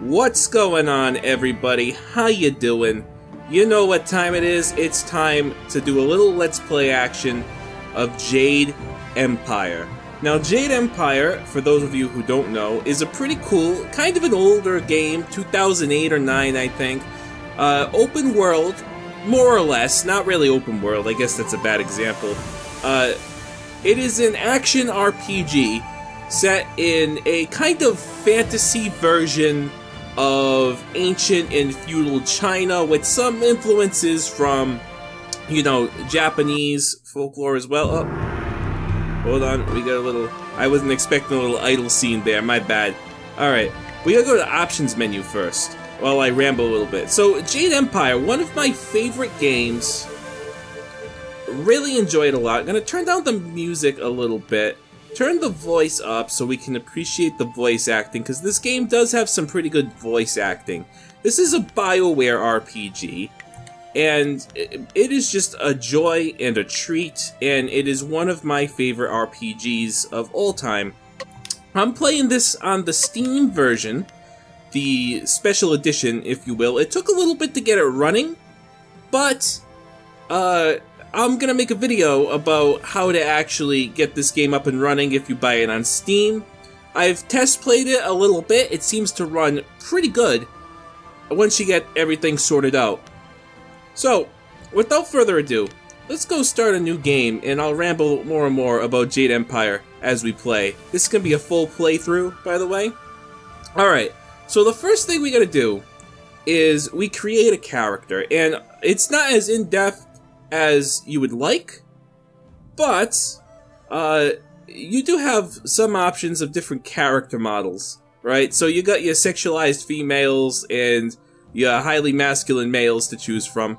What's going on, everybody? How you doing? You know what time it is. It's time to do a little Let's Play action of Jade Empire. Now, Jade Empire, for those of you who don't know, is a pretty cool, kind of an older game, 2008 or 9, I think. Open world, more or less. Not really open world, I guess that's a bad example. It is an action RPG set in a kind of fantasy version of ancient and feudal China with some influences from, you know, Japanese folklore as well. Oh, hold on, we got a little... I wasn't expecting a little idle scene there, my bad. Alright, we gotta go to the options menu first, while I ramble a little bit. So, Jade Empire, one of my favorite games. Really enjoy it a lot. I'm gonna turn down the music a little bit. Turn the voice up so we can appreciate the voice acting, because this game does have some pretty good voice acting. This is a Bioware RPG, and it is just a joy and a treat, and it is one of my favorite RPGs of all time. I'm playing this on the Steam version, the special edition, if you will. It took a little bit to get it running, but I'm gonna make a video about how to actually get this game up and running if you buy it on Steam. I've test played it a little bit. It seems to run pretty good once you get everything sorted out. So, without further ado, let's go start a new game, and I'll ramble more and more about Jade Empire as we play. This is gonna be a full playthrough, by the way. Alright, so the first thing we gotta do is we create a character, and it's not as in-depth as you would like, but you do have some options of different character models, right? So you got your sexualized females and your highly masculine males to choose from.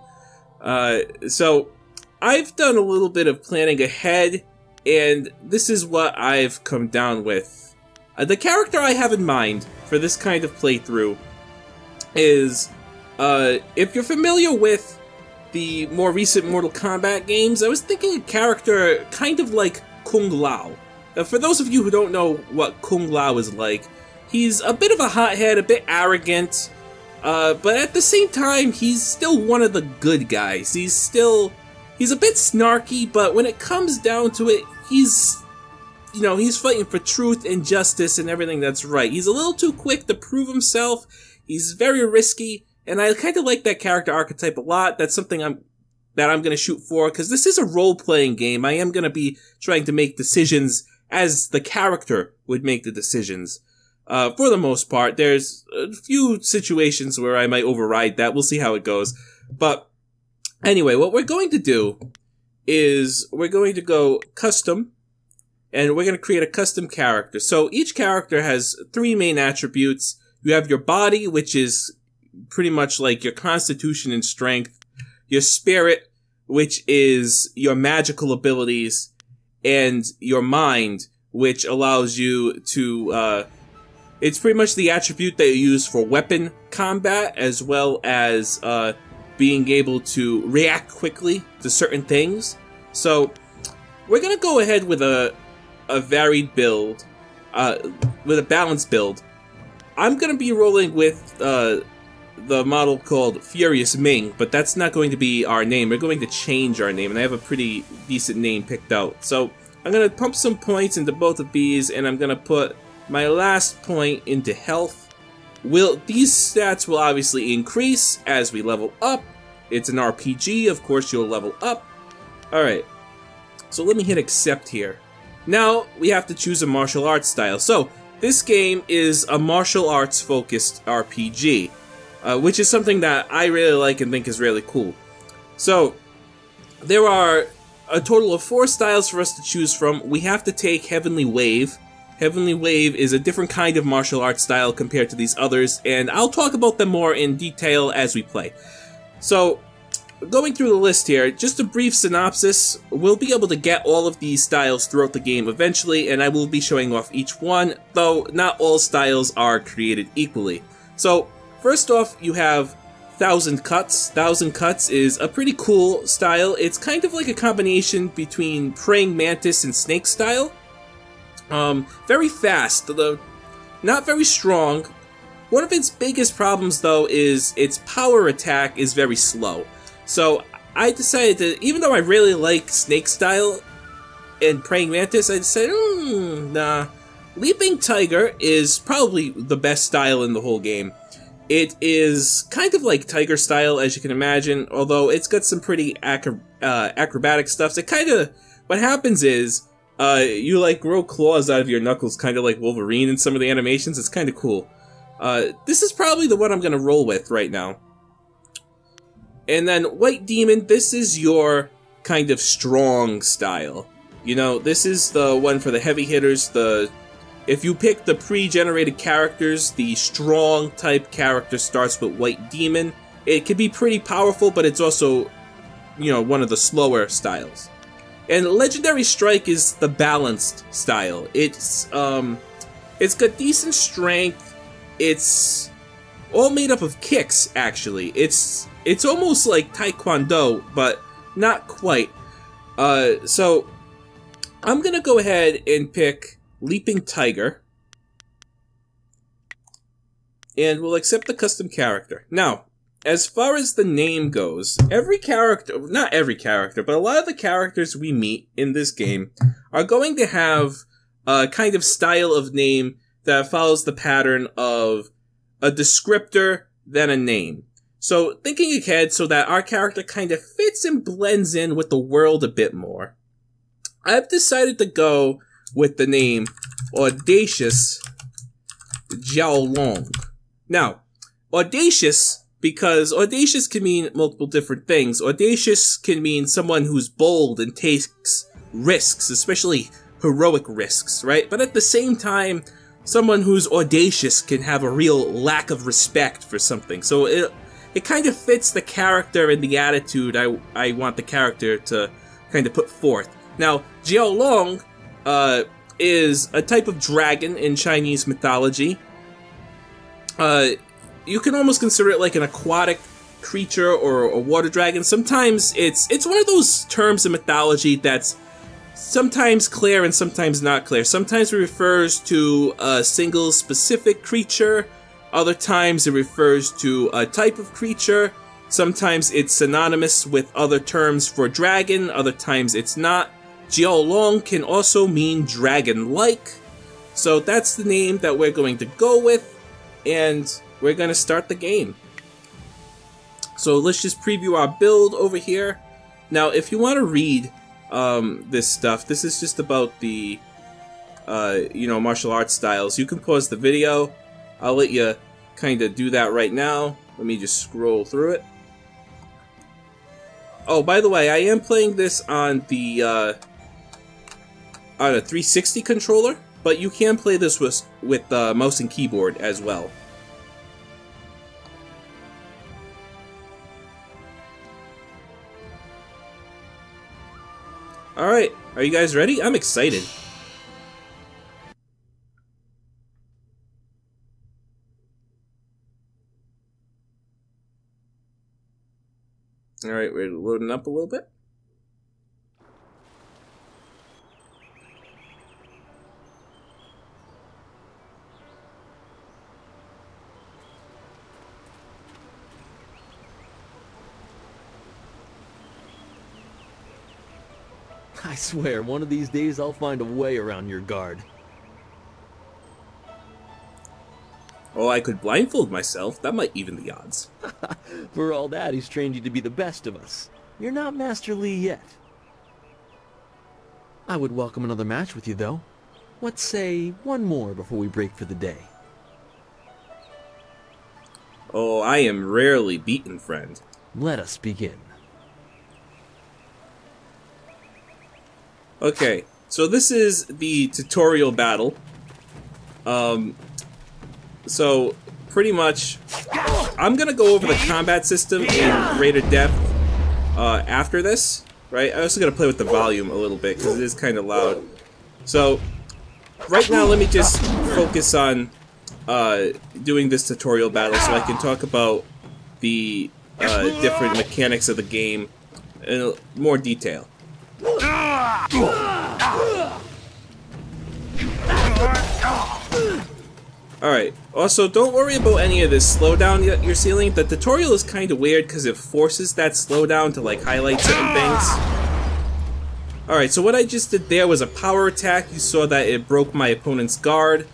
So I've done a little bit of planning ahead, and this is what I've come down with. The character I have in mind for this kind of playthrough is, if you're familiar with the more recent Mortal Kombat games, I was thinking a character kind of like Kung Lao. For those of you who don't know what Kung Lao is like, he's a bit of a hothead, a bit arrogant, but at the same time, he's still one of the good guys. He's a bit snarky, but when it comes down to it, he's fighting for truth and justice and everything that's right. He's a little too quick to prove himself. He's very risky. And I kind of like that character archetype a lot. That's something that I'm going to shoot for, because this is a role-playing game. I am going to be trying to make decisions as the character would make the decisions. For the most part, there's a few situations where I might override that. We'll see how it goes. But anyway, what we're going to do is we're going to go custom, and we're going to create a custom character. So each character has 3 main attributes. You have your body, which is pretty much like your constitution and strength, your spirit, which is your magical abilities, and your mind, which allows you to, it's pretty much the attribute that you use for weapon combat, as well as, being able to react quickly to certain things. So, we're gonna go ahead with a varied build, with a balanced build. I'm gonna be rolling with, the model called Furious Ming, but that's not going to be our name. We're going to change our name, and I have a pretty decent name picked out. So I'm going to pump some points into both of these, and I'm going to put my last point into health. These stats will obviously increase as we level up. It's an RPG, of course you'll level up. Alright, so let me hit accept here. Now we have to choose a martial arts style. So this game is a martial arts focused RPG. Which is something that I really like and think is really cool. So, there are a total of 4 styles for us to choose from. We have to take Heavenly Wave. Heavenly Wave is a different kind of martial arts style compared to these others, and I'll talk about them more in detail as we play. So, going through the list here, just a brief synopsis. We'll be able to get all of these styles throughout the game eventually, and I will be showing off each one, though not all styles are created equally. So, first off, you have Thousand Cuts. Thousand Cuts is a pretty cool style. It's kind of like a combination between Praying Mantis and Snake style. Very fast, though not very strong, One of its biggest problems, though, is its power attack is very slow. So I decided to, even though I really like Snake style and Praying Mantis, I decided, nah. Leaping Tiger is probably the best style in the whole game. It is kind of like Tiger style, as you can imagine, although it's got some pretty acrobatic stuff. So what happens is, you like grow claws out of your knuckles, kind of like Wolverine in some of the animations. It's kind of cool. This is probably the one I'm gonna roll with right now. And then White Demon, this is your kind of strong style. You know, this is the one for the heavy hitters. If you pick the pre-generated characters, the strong type character starts with White Demon. It can be pretty powerful, but it's also, you know, one of the slower styles. And Legendary Strike is the balanced style. It's got decent strength. It's all made up of kicks, actually. It's almost like Taekwondo, but not quite. So I'm gonna go ahead and pick Leaping Tiger, and we'll accept the custom character. Now, as far as the name goes, every character, not every character, but a lot of the characters we meet in this game are going to have a kind of style of name that follows the pattern of a descriptor, then a name. So, thinking ahead so that our character kind of fits and blends in with the world a bit more, I've decided to go with the name Audacious Jiaolong. Now, audacious, because audacious can mean multiple different things. Audacious can mean someone who's bold and takes risks, especially heroic risks, right? But at the same time, someone who's audacious can have a real lack of respect for something. So it kind of fits the character and the attitude I want the character to kind of put forth. Now, Jiaolong is a type of dragon in Chinese mythology. You can almost consider it like an aquatic creature or a water dragon. Sometimes it's one of those terms in mythology that's sometimes clear and sometimes not clear. Sometimes it refers to a single specific creature. Other times it refers to a type of creature. Sometimes it's synonymous with other terms for dragon. Other times it's not. Jiaolong can also mean dragon-like. So that's the name that we're going to go with. And we're going to start the game. So let's just preview our build over here. Now, if you want to read this stuff, this is just about the, you know, martial arts styles. You can pause the video. I'll let you kind of do that right now. Let me just scroll through it. Oh, by the way, I am playing this on the on a 360 controller, but you can play this with mouse and keyboard as well. Alright, are you guys ready? I'm excited. Alright, we're loading up a little bit. I swear, one of these days I'll find a way around your guard. Oh, I could blindfold myself. That might even the odds. For all that, he's trained you to be the best of us. You're not Master Li yet. I would welcome another match with you, though. Let's say one more before we break for the day. Oh, I am rarely beaten, friend. Let us begin. Okay, so this is the tutorial battle. So, pretty much, I'm gonna go over the combat system in greater depth after this, right? I'm also gonna play with the volume a little bit, because it is kind of loud. So, right now, let me just focus on doing this tutorial battle so I can talk about the different mechanics of the game in more detail. Alright, also don't worry about any of this slowdown you're seeing. The tutorial is kind of weird because it forces that slowdown to like highlight certain things. Alright, so what I just did there was a power attack. You saw that it broke my opponent's guard.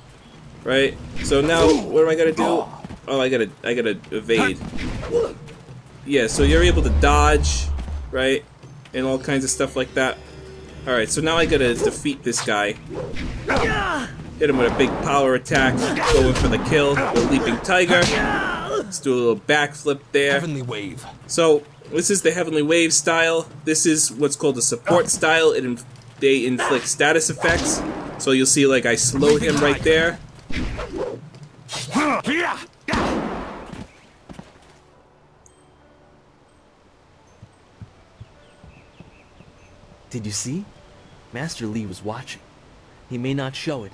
Right? So now, what do I gotta do? Oh, I gotta evade. Yeah, so you're able to dodge, right? And all kinds of stuff like that. Alright, so now I gotta defeat this guy. Hit him with a big power attack, going for the kill, the leaping tiger. Let's do a little backflip there. Heavenly wave. So, this is the Heavenly Wave style. This is what's called the support style. They inflict status effects. So you'll see like I slowed him right there. Did you see? Master Lee was watching. He may not show it,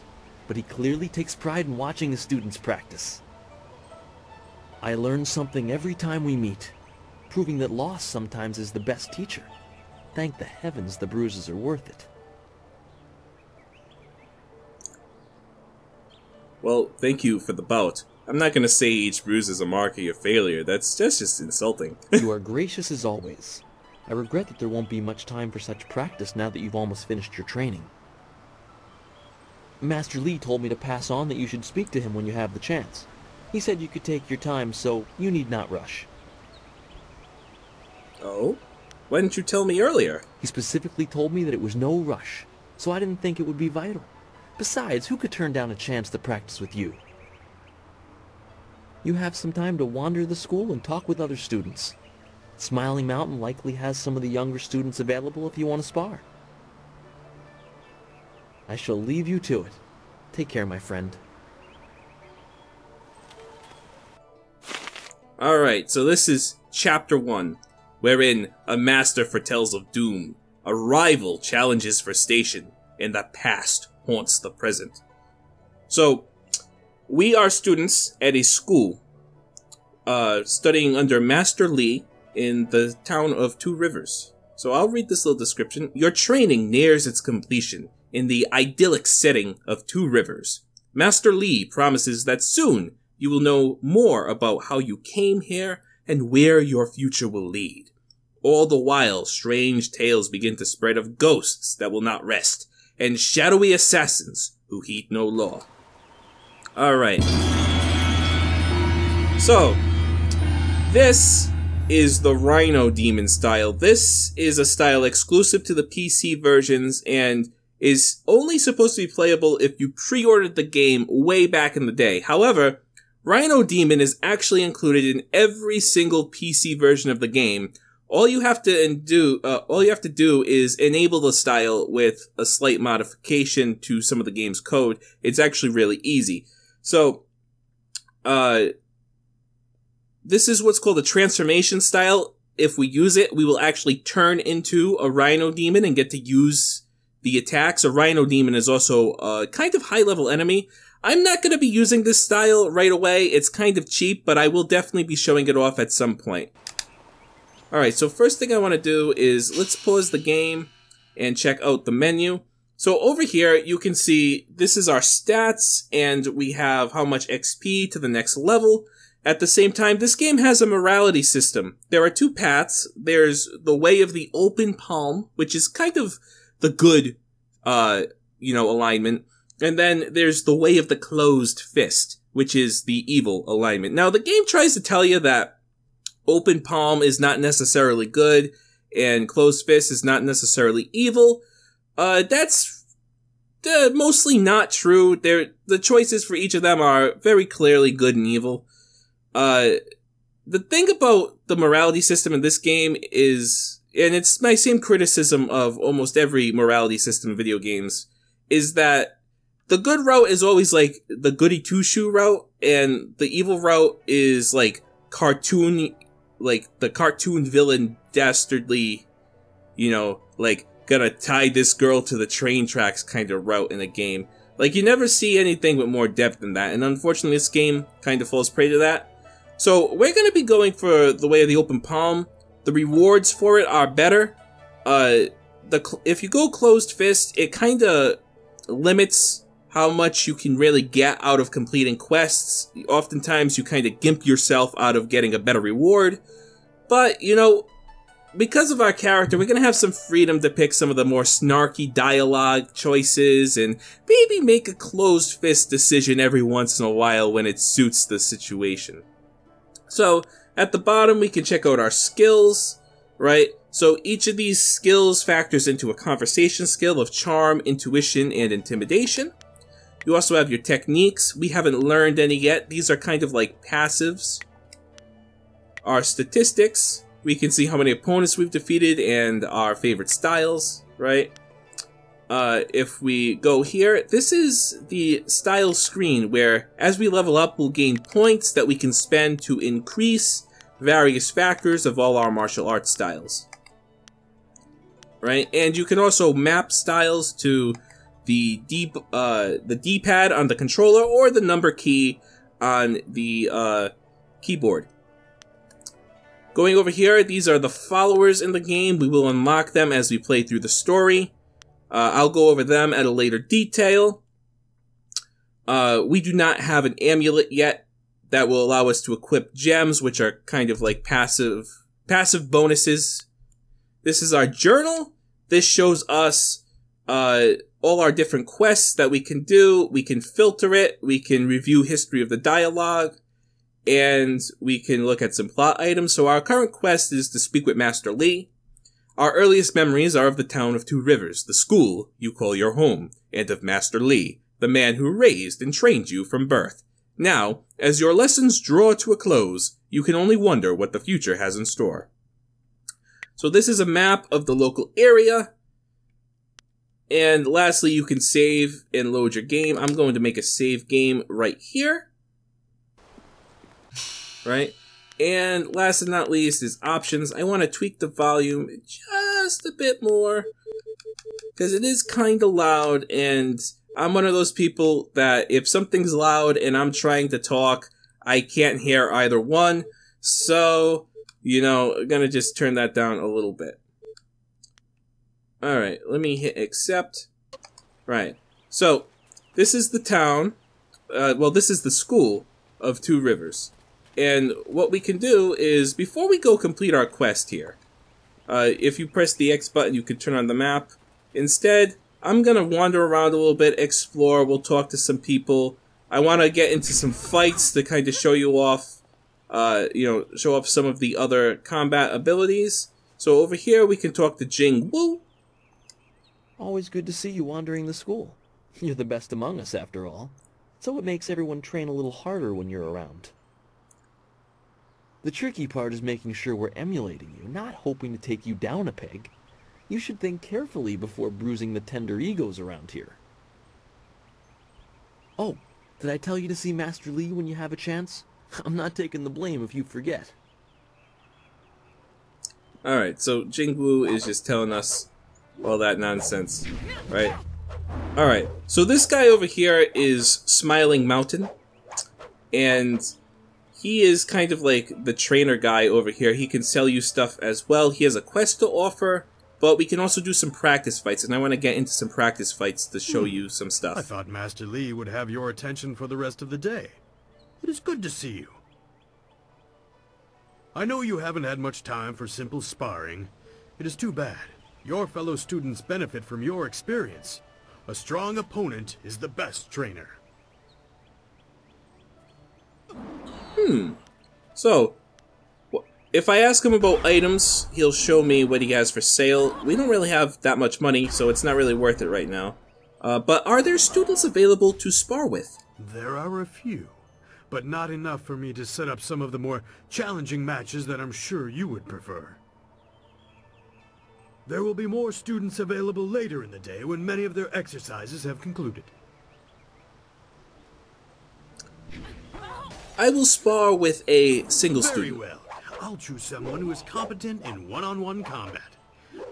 but he clearly takes pride in watching his students practice. I learn something every time we meet, proving that loss sometimes is the best teacher. Thank the heavens the bruises are worth it. Well, thank you for the bout. I'm not gonna say each bruise is a mark of your failure. That's just insulting. You are gracious as always. I regret that there won't be much time for such practice now that you've almost finished your training. Master Lee told me to pass on that you should speak to him when you have the chance. He said you could take your time, so you need not rush. Oh? Why didn't you tell me earlier? He specifically told me that it was no rush, so I didn't think it would be vital. Besides, who could turn down a chance to practice with you? You have some time to wander the school and talk with other students. Smiling Mountain likely has some of the younger students available if you want to spar. I shall leave you to it. Take care, my friend. Alright, so this is Chapter 1, wherein a master foretells of doom, a rival challenges for station, and the past haunts the present. So, we are students at a school, studying under Master Lee in the town of Two Rivers. So I'll read this little description. Your training nears its completion in the idyllic setting of Two Rivers. Master Lee promises that soon you will know more about how you came here and where your future will lead. All the while, strange tales begin to spread of ghosts that will not rest, and shadowy assassins who heed no law. Alright. So, this is the Rhino Demon style. This is a style exclusive to the PC versions and is only supposed to be playable if you pre-ordered the game way back in the day. However, Rhino Demon is actually included in every single PC version of the game. All you have to do is enable the style with a slight modification to some of the game's code. It's actually really easy. So, this is what's called a transformation style. If we use it, we will actually turn into a Rhino Demon and get to use the attacks. A Rhino Demon is also a kind of high-level enemy. I'm not going to be using this style right away. It's kind of cheap, but I will definitely be showing it off at some point. Alright, so first thing I want to do is let's pause the game and check out the menu. So over here, you can see this is our stats, and we have how much XP to the next level. At the same time, this game has a morality system. There are two paths. There's the way of the open palm, which is kind of the good, alignment. And then there's the way of the closed fist, which is the evil alignment. Now, the game tries to tell you that open palm is not necessarily good, and closed fist is not necessarily evil. That's mostly not true. The choices for each of them are very clearly good and evil. The thing about the morality system in this game is, and it's my same criticism of almost every morality system in video games, is that the good route is always like the goody two-shoe route, and the evil route is like cartoon, like the cartoon villain dastardly, like gonna tie this girl to the train tracks kind of route in a game. Like, you never see anything with more depth than that, and unfortunately this game kind of falls prey to that. So we're gonna be going for the way of the open palm. The rewards for it are better. If you go closed fist, it kinda limits how much you can really get out of completing quests. Oftentimes you kind of gimp yourself out of getting a better reward. But, you know, because of our character, we're going to have some freedom to pick some of the more snarky dialogue choices and maybe make a closed fist decision every once in a while when it suits the situation. So, at the bottom we can check out our skills, right? So each of these skills factors into a conversation skill of charm, intuition, and intimidation. You also have your techniques. We haven't learned any yet. These are kind of like passives. Our statistics. We can see how many opponents we've defeated and our favorite styles, right? If we go here, this is the style screen where as we level up, we'll gain points that we can spend to increase various factors of all our martial arts styles. Right? And you can also map styles to the D-pad on the controller or the number key on the keyboard. Going over here, these are the followers in the game. We will unlock them as we play through the story. I'll go over them at a later detail. We do not have an amulet yet that will allow us to equip gems, which are kind of like passive bonuses. This is our journal. This shows us all our different quests that we can do. We can filter it. We can review history of the dialogue. And we can look at some plot items. So our current quest is to speak with Master Li. Our earliest memories are of the town of Two Rivers, the school you call your home, and of Master Li, the man who raised and trained you from birth. Now, as your lessons draw to a close, you can only wonder what the future has in store. So this is a map of the local area. And lastly, you can save and load your game. I'm going to make a save game right here. Right? And last and not least is options. I want to tweak the volume just a bit more because it is kind of loud, and I'm one of those people that if something's loud and I'm trying to talk, I can't hear either one. So, you know, I'm going to just turn that down a little bit. Alright, let me hit accept. Right. So, this is the town. Well, this is the school of Two Rivers. And what we can do is, before we go complete our quest here, if you press the X button, you can turn on the map. Instead, I'm going to wander around a little bit, explore, we'll talk to some people. I want to get into some fights to kind of show you off, show off some of the other combat abilities. So over here, we can talk to Jing Wu. Always good to see you wandering the school. You're the best among us, after all. So it makes everyone train a little harder when you're around. The tricky part is making sure we're emulating you, not hoping to take you down a peg. You should think carefully before bruising the tender egos around here. Oh, did I tell you to see Master Li when you have a chance? I'm not taking the blame if you forget. Alright, so Jing Wu is just telling us all that nonsense, right? Alright, so this guy over here is Smiling Mountain, and he is kind of like the trainer guy over here. He can sell you stuff as well. He has a quest to offer, but we can also do some practice fights, and I want to get into some practice fights to show you some stuff. I thought Master Li would have your attention for the rest of the day. It is good to see you. I know you haven't had much time for simple sparring. It is too bad. Your fellow students benefit from your experience. A strong opponent is the best trainer. So, if I ask him about items, he'll show me what he has for sale. We don't really have that much money, so it's not really worth it right now. But are there students available to spar with? There are a few, but not enough for me to set up some of the more challenging matches that I'm sure you would prefer. There will be more students available later in the day when many of their exercises have concluded. I will spar with a single student. Very well. I'll choose someone who is competent in one-on-one combat.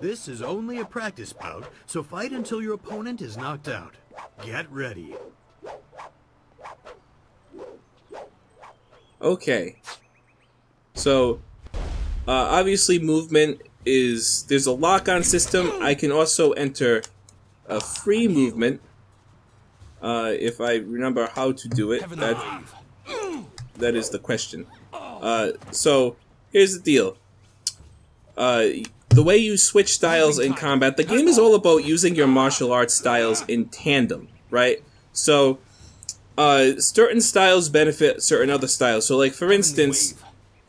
This is only a practice bout, so fight until your opponent is knocked out. Get ready. Okay. So, obviously movement is... There's a lock-on system. I can also enter a free movement. if I remember how to do it. That is the question. So, here's the deal. The way you switch styles in combat, the game is all about using your martial arts styles in tandem, right? So, certain styles benefit certain other styles. So, like, for instance,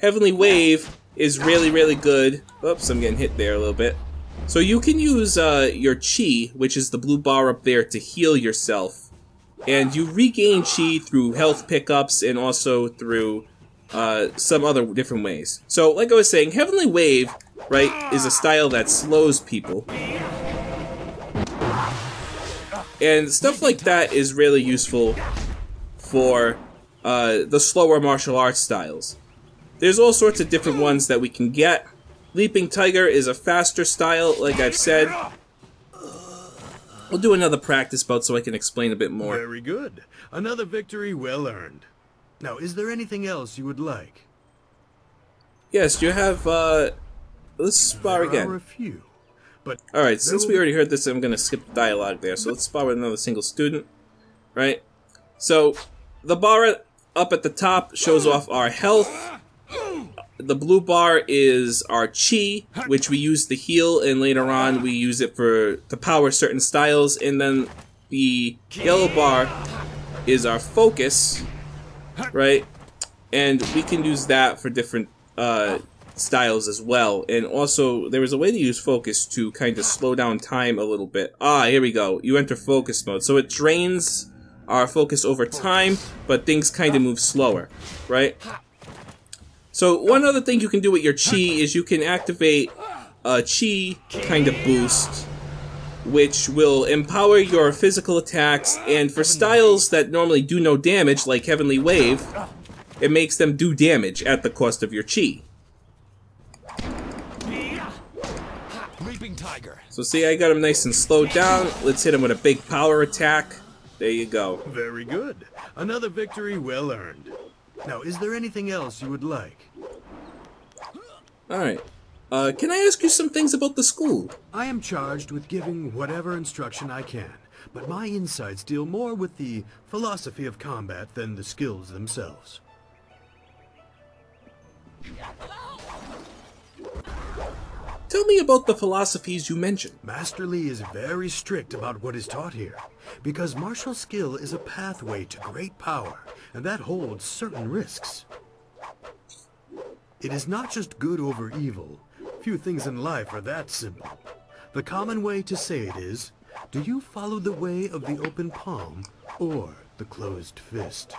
Heavenly Wave is really, really good. Oops, I'm getting hit there a little bit. So you can use your Chi, which is the blue bar up there, to heal yourself. And you regain Chi through health pickups and also through some other different ways. So, like I was saying, Heavenly Wave, right, is a style that slows people. And stuff like that is really useful for the slower martial arts styles. There's all sorts of different ones that we can get. Leaping Tiger is a faster style, like I've said. We'll do another practice bout so I can explain a bit more. Very good. Another victory well earned. Now, is there anything else you would like? Yes, you have, let's spar again. There are a few, but alright, since we already heard this, I'm gonna skip the dialogue there, so let's spar with another single student. Right? So, the bar up at the top shows off our health. The blue bar is our Chi, which we use to heal, and later on we use it to power certain styles. And then the yellow bar is our focus, right? And we can use that for different styles as well. And also, there is a way to use focus to kind of slow down time a little bit. Ah, here we go. You enter focus mode. So it drains our focus over time, but things kind of move slower, right? So one other thing you can do with your Chi is you can activate a Chi kind of boost, which will empower your physical attacks, and for styles that normally do no damage, like Heavenly Wave, it makes them do damage at the cost of your Chi. So see, I got him nice and slowed down. Let's hit him with a big power attack. There you go. Very good. Another victory well earned. Now, is there anything else you would like? Alright. Can I ask you some things about the school? I am charged with giving whatever instruction I can, but my insights deal more with the philosophy of combat than the skills themselves. Tell me about the philosophies you mentioned. Master Lee is very strict about what is taught here, because martial skill is a pathway to great power, and that holds certain risks. It is not just good over evil. Few things in life are that simple. The common way to say it is, do you follow the way of the open palm or the closed fist?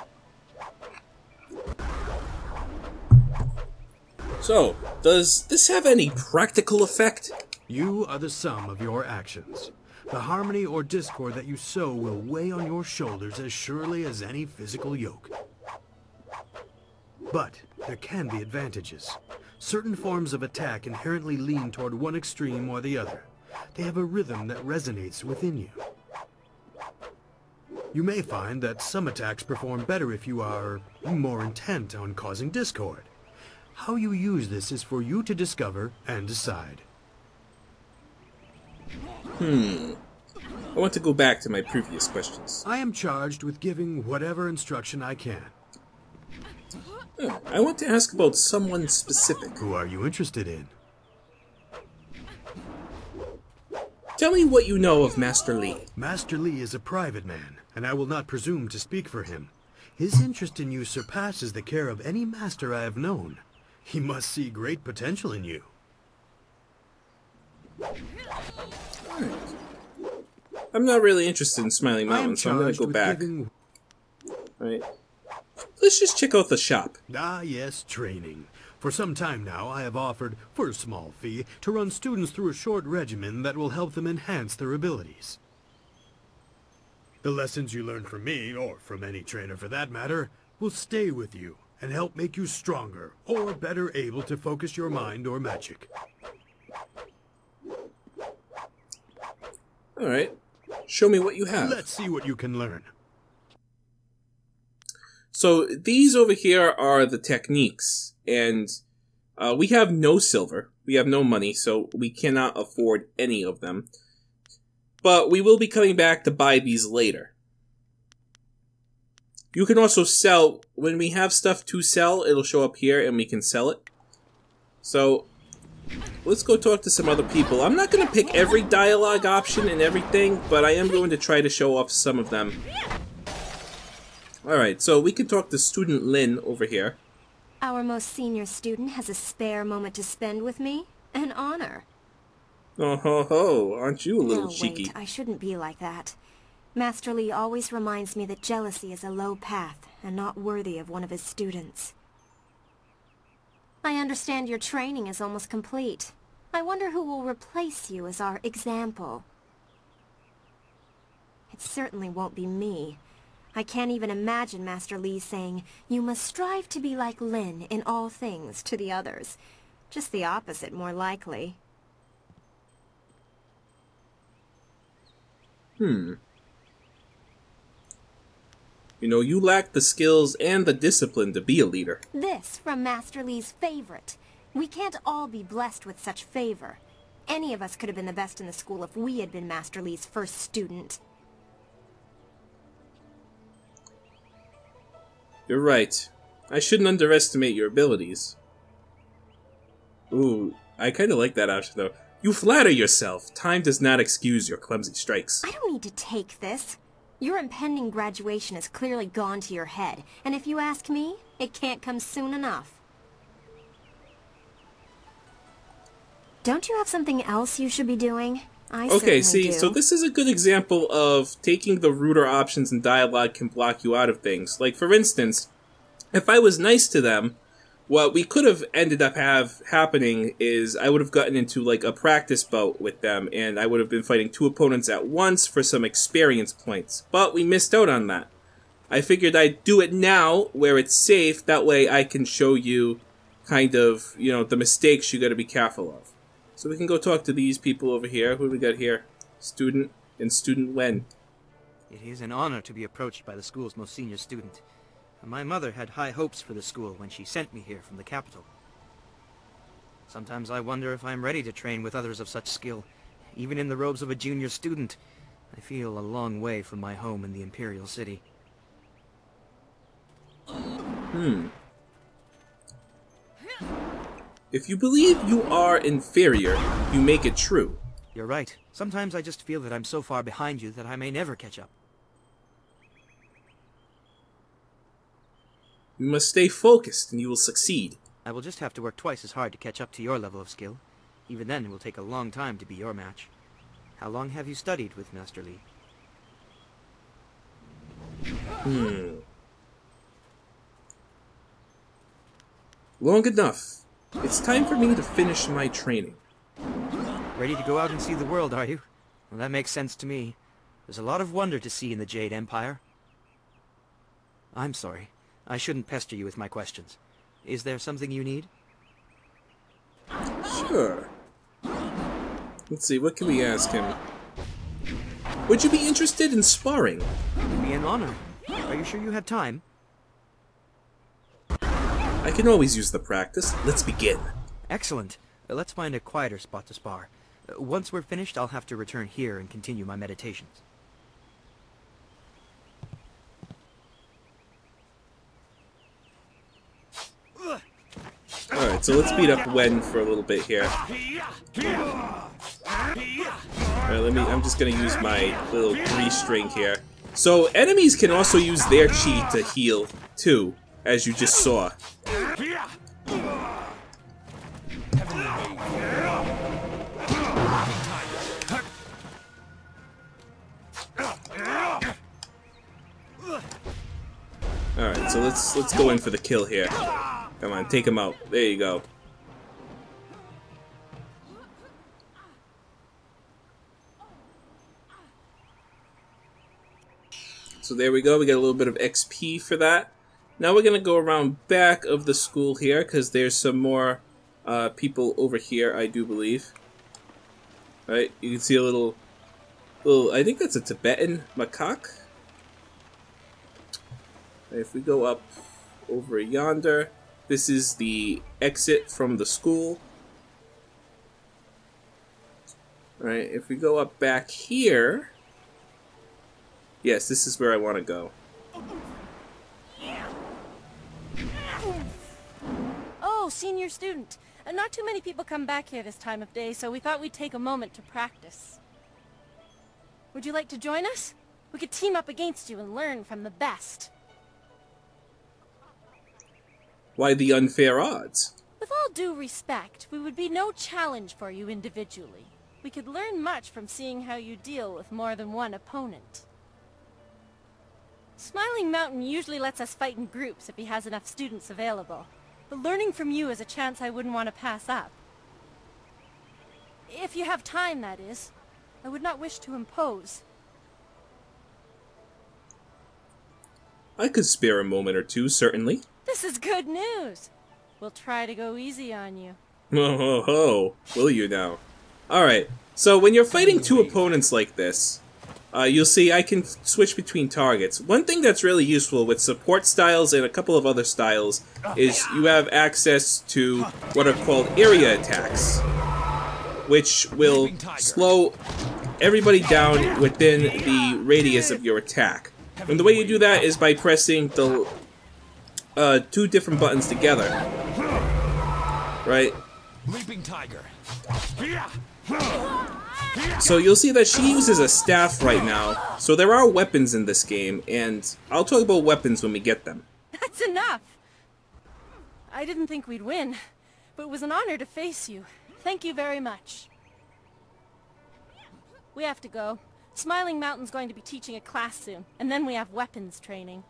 So, does this have any practical effect? You are the sum of your actions. The harmony or discord that you sow will weigh on your shoulders as surely as any physical yoke. But there can be advantages. Certain forms of attack inherently lean toward one extreme or the other. They have a rhythm that resonates within you. You may find that some attacks perform better if you are more intent on causing discord. How you use this is for you to discover and decide. I want to go back to my previous questions. I am charged with giving whatever instruction I can. I want to ask about someone specific. Who are you interested in? Tell me what you know of Master Lee. Master Lee is a private man, and I will not presume to speak for him. His interest in you surpasses the care of any master I have known. He must see great potential in you. Alright. I'm not really interested in Smiling Mountain, so I'm gonna go back. Alright. Let's just check out the shop. Ah, yes, training. For some time now, I have offered, for a small fee, to run students through a short regimen that will help them enhance their abilities. The lessons you learn from me, or from any trainer for that matter, will stay with you and help make you stronger, or better able to focus your mind or magic. Alright. Show me what you have. Let's see what you can learn. So, these over here are the techniques, and we have no silver, we have no money, so we cannot afford any of them. But we will be coming back to buy these later. You can also sell, when we have stuff to sell, it'll show up here and we can sell it. So, let's go talk to some other people. I'm not going to pick every dialogue option and everything, but I am going to try to show off some of them. Alright, so we can talk to student Lynn over here. Our most senior student has a spare moment to spend with me? An honor. Oh ho ho, aren't you a little No, cheeky? wait, I shouldn't be like that. Master Lee always reminds me that jealousy is a low path and not worthy of one of his students. I understand your training is almost complete. I wonder who will replace you as our example. It certainly won't be me. I can't even imagine Master Lee saying, "You must strive to be like Lin in all things" to the others. Just the opposite, more likely. You know, you lack the skills and the discipline to be a leader. This from Master Lee's favorite. We can't all be blessed with such favor. Any of us could have been the best in the school if we had been Master Lee's first student. You're right. I shouldn't underestimate your abilities. Ooh, I kinda like that option though. You flatter yourself. Time does not excuse your clumsy strikes. I don't need to take this. Your impending graduation has clearly gone to your head, and if you ask me, it can't come soon enough. Don't you have something else you should be doing? I Okay, certainly see, do. so this is a good example of taking the ruder options in dialogue can block you out of things. Like, for instance, if I was nice to them, what we could have ended up happening is I would have gotten into, like, a practice bout with them, and I would have been fighting two opponents at once for some experience points. But we missed out on that. I figured I'd do it now, where it's safe, that way I can show you, kind of, you know, the mistakes you gotta be careful of. So we can go talk to these people over here. Who do we got here? Student and Student Wen. It is an honor to be approached by the school's most senior student. My mother had high hopes for the school when she sent me here from the capital. Sometimes I wonder if I'm ready to train with others of such skill. Even in the robes of a junior student, I feel a long way from my home in the Imperial City. If you believe you are inferior, you make it true. You're right. Sometimes I just feel that I'm so far behind you that I may never catch up. You must stay focused and you will succeed. I will just have to work twice as hard to catch up to your level of skill. Even then, it will take a long time to be your match. How long have you studied with Master Lee? Long enough. It's time for me to finish my training. Ready to go out and see the world, are you? Well, that makes sense to me. There's a lot of wonder to see in the Jade Empire. I'm sorry. I shouldn't pester you with my questions. Is there something you need? Sure. Let's see, what can we ask him? Would you be interested in sparring? It would be an honor. Are you sure you have time? I can always use the practice. Let's begin. Excellent. Let's find a quieter spot to spar. Once we're finished, I'll have to return here and continue my meditations. Alright, so let's beat up Wen for a little bit here. Alright, I'm just gonna use my little 3-string here. So, enemies can also use their chi to heal, too, as you just saw. Alright, so let's go in for the kill here. Come on, take him out. There you go. So there we go, we got a little bit of XP for that. Now we're gonna go around back of the school here, because there's some more people over here, I do believe. Right, you can see a little, I think that's a Tibetan macaque. If we go up over yonder, this is the exit from the school. Alright, if we go up back here, yes, this is where I want to go. Hello, senior student. Not too many people come back here this time of day, so we thought we'd take a moment to practice. Would you like to join us? We could team up against you and learn from the best. Why the unfair odds? With all due respect, we would be no challenge for you individually. We could learn much from seeing how you deal with more than one opponent. Smiling Mountain usually lets us fight in groups if he has enough students available. But learning from you is a chance I wouldn't want to pass up. If you have time, that is. I would not wish to impose. I could spare a moment or two, certainly. This is good news. We'll try to go easy on you. Ho ho ho, will you now? Alright, so when you're fighting two opponents like this, you'll see I can switch between targets. One thing that's really useful with support styles and a couple of other styles is you have access to what are called area attacks, which will slow everybody down within the radius of your attack. And the way you do that is by pressing the two different buttons together. Right? Leaping tiger. So you'll see that she uses a staff right now. So there are weapons in this game, and I'll talk about weapons when we get them. That's enough! I didn't think we'd win, but it was an honor to face you. Thank you very much. We have to go. Smiling Mountain's going to be teaching a class soon, and then we have weapons training.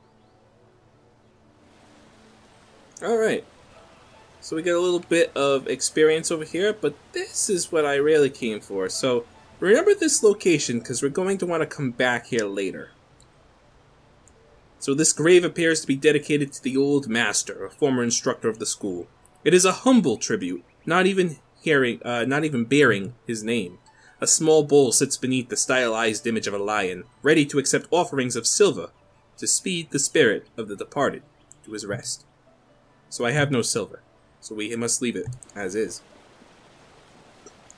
Alright. So we get a little bit of experience over here, but this is what I really came for. So remember this location, because we're going to want to come back here later. So this grave appears to be dedicated to the old master, a former instructor of the school. It is a humble tribute, not even bearing his name. A small bowl sits beneath the stylized image of a lion, ready to accept offerings of silver to speed the spirit of the departed to his rest. So I have no silver, so we must leave it as is.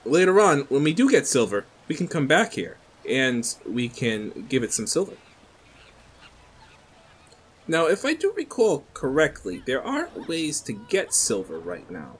Later on, when we do get silver, we can come back here, and we can give it some silver. Now, if I do recall correctly, there aren't ways to get silver right now.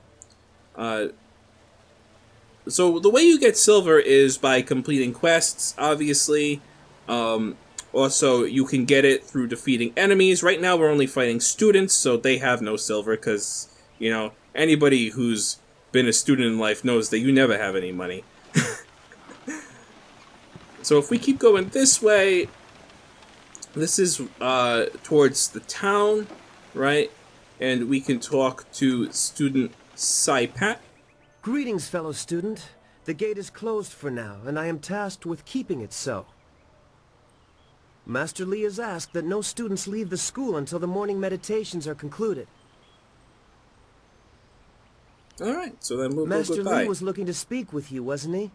So the way you get silver is by completing quests, obviously. Also, you can get it through defeating enemies. Right now, we're only fighting students, so they have no silver, because, you know, anybody who's been a student in life knows that you never have any money. So if we keep going this way, this is towards the town, right? And we can talk to student Saipat. Greetings, fellow student. The gate is closed for now, and I am tasked with keeping it so. Master Lee has asked that no students leave the school until the morning meditations are concluded. Alright, so then we'll Master go goodbye. Lee was looking to speak with you, wasn't he?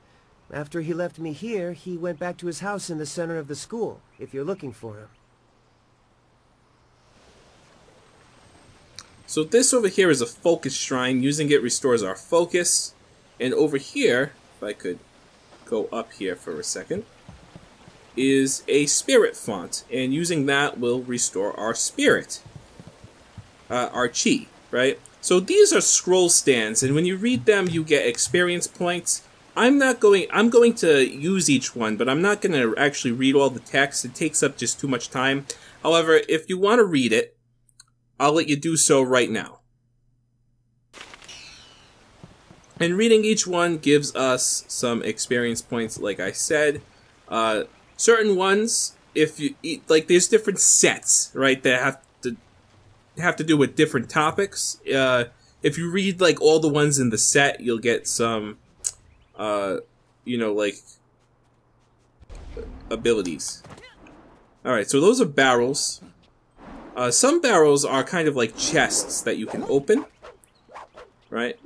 After he left me here, he went back to his house in the center of the school, if you're looking for him. So this over here is a focus shrine. Using it restores our focus. And over here, if I could go up here for a second, is a spirit font. And using that will restore our spirit. Our chi, right? So these are scroll stands, and when you read them, you get experience points. I'm going to use each one, but I'm not going to actually read all the text. It takes up just too much time. However, if you want to read it, I'll let you do so right now. And reading each one gives us some experience points, like I said. Certain ones, if you like, there's different sets, right, that have to do with different topics. If you read like all the ones in the set, you'll get some, you know, like abilities. All right, so those are barrels. Some barrels are kind of like chests that you can open, right?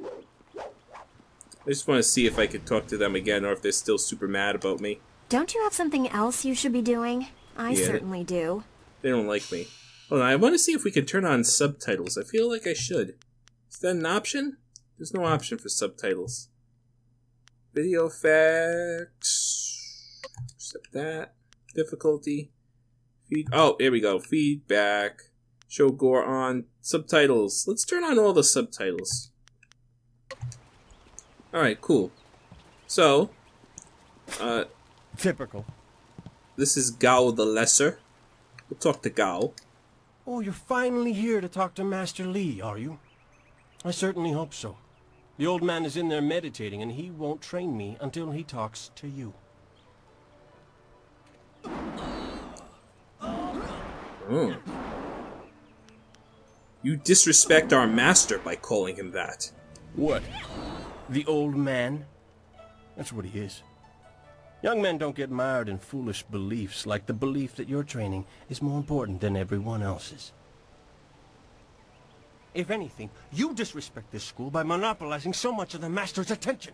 I just want to see if I could talk to them again, or if they're still super mad about me. Don't you have something else you should be doing? I Yeah. certainly do. They don't like me. Hold on, I want to see if we can turn on subtitles. I feel like I should. Is that an option? There's no option for subtitles. Video effects. Accept that. Difficulty. Oh, here we go. Feedback. Show gore on. Subtitles. Let's turn on all the subtitles. Alright, cool. So, Typical. this is Gao the Lesser. We'll talk to Gao. Oh, you're finally here to talk to Master Li, are you? I certainly hope so. The old man is in there meditating, and he won't train me until he talks to you. Oh. You disrespect our master by calling him that. What? The old man? That's what he is. Young men don't get mired in foolish beliefs like the belief that your training is more important than everyone else's. If anything, you disrespect this school by monopolizing so much of the master's attention.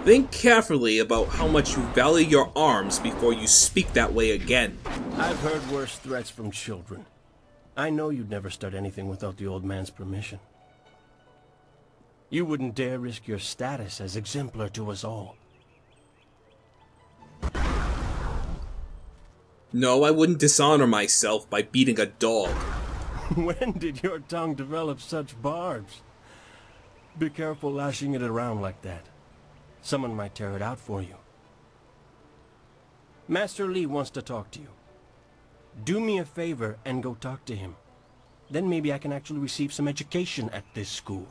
Think carefully about how much you value your arms before you speak that way again. I've heard worse threats from children. I know you'd never start anything without the old man's permission. You wouldn't dare risk your status as exemplar to us all. No, I wouldn't dishonor myself by beating a dog. When did your tongue develop such barbs? Be careful lashing it around like that. Someone might tear it out for you. Master Li wants to talk to you. Do me a favor and go talk to him. Then maybe I can actually receive some education at this school.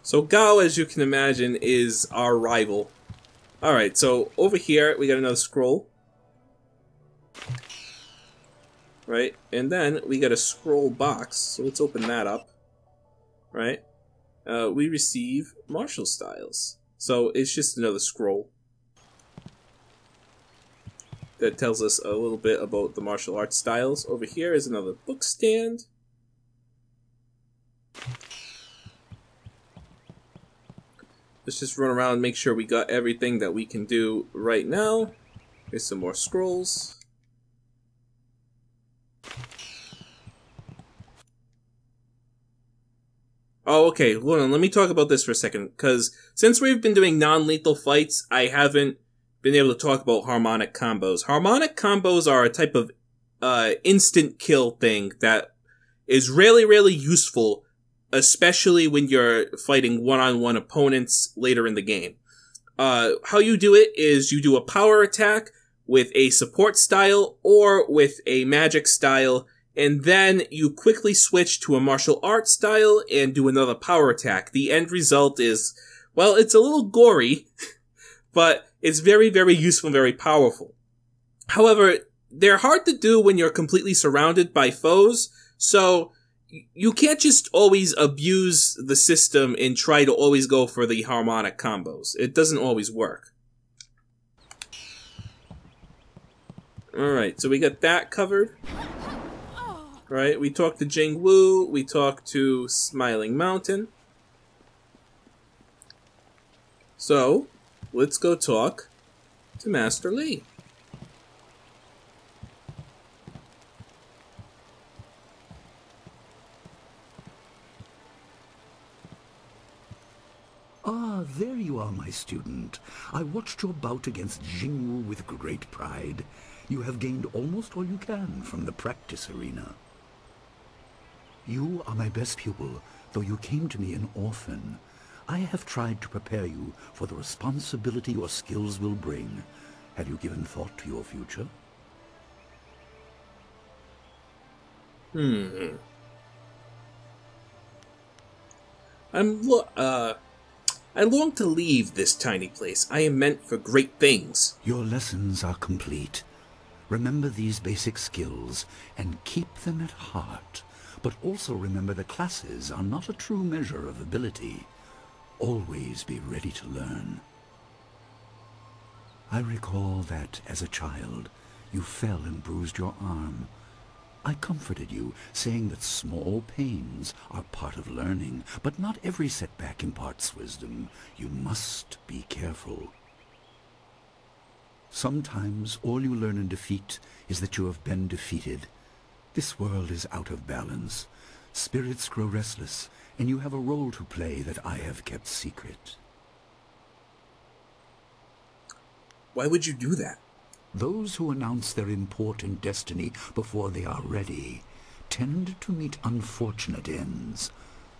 So Gao, as you can imagine, is our rival. Alright, so over here we got another scroll. Right, and then we got a scroll box, so let's open that up. Right, we receive martial styles. So it's just another scroll that tells us a little bit about the martial arts styles. Over here is another book stand. Let's just run around and make sure we got everything that we can do right now. Here's some more scrolls. Oh, okay, hold on, let me talk about this for a second, because since we've been doing non-lethal fights, I haven't been able to talk about harmonic combos. Harmonic combos are a type of instant kill thing that is really, really useful, especially when you're fighting one-on-one opponents later in the game. How you do it is you do a power attack with a support style or with a magic style, and then you quickly switch to a martial arts style and do another power attack. The end result is, well, it's a little gory, but it's very, very useful and very powerful. However, they're hard to do when you're completely surrounded by foes, so you can't just always abuse the system and try to always go for the harmonic combos. It doesn't always work. Alright, so we got that covered. Right, we talked to Jing Wu, we talked to Smiling Mountain. So, let's go talk to Master Li. Ah, there you are, my student. I watched your bout against Jingwu with great pride. You have gained almost all you can from the practice arena. You are my best pupil, though you came to me an orphan. I have tried to prepare you for the responsibility your skills will bring. Have you given thought to your future? I long to leave this tiny place. I am meant for great things. Your lessons are complete. Remember these basic skills and keep them at heart. But also remember that classes are not a true measure of ability. Always be ready to learn. I recall that, as a child, you fell and bruised your arm. I comforted you, saying that small pains are part of learning, but not every setback imparts wisdom. You must be careful. Sometimes all you learn in defeat is that you have been defeated. This world is out of balance. Spirits grow restless, and you have a role to play that I have kept secret. Why would you do that? Those who announce their important destiny before they are ready tend to meet unfortunate ends.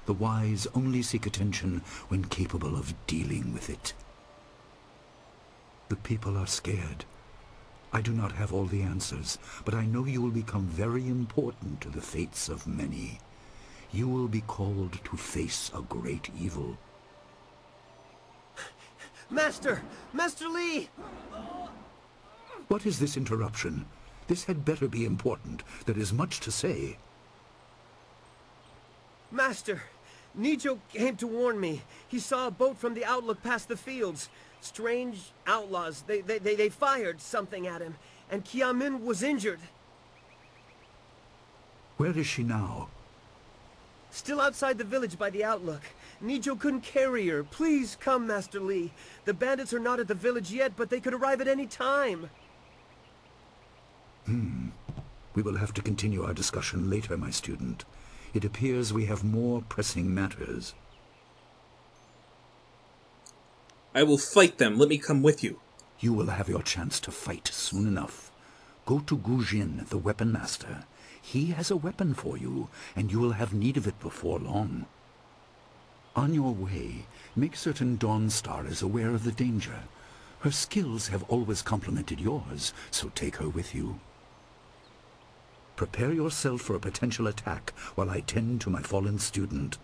The wise only seek attention when capable of dealing with it. The people are scared. I do not have all the answers, but I know you will become very important to the fates of many. You will be called to face a great evil. Master! Master Li! What is this interruption? This had better be important. There is much to say. Master! Nijo came to warn me. He saw a boat from the outlook past the fields. Strange outlaws. They fired something at him, and Kiamin was injured. Where is she now? Still outside the village by the outlook. Nijo couldn't carry her. Please come, Master Li. The bandits are not at the village yet, but they could arrive at any time. We will have to continue our discussion later, my student. It appears we have more pressing matters. I will fight them. Let me come with you. You will have your chance to fight soon enough. Go to Gujin, the weapon master. He has a weapon for you, and you will have need of it before long. On your way, make certain Dawnstar is aware of the danger. Her skills have always complemented yours, so take her with you. Prepare yourself for a potential attack while I tend to my fallen student.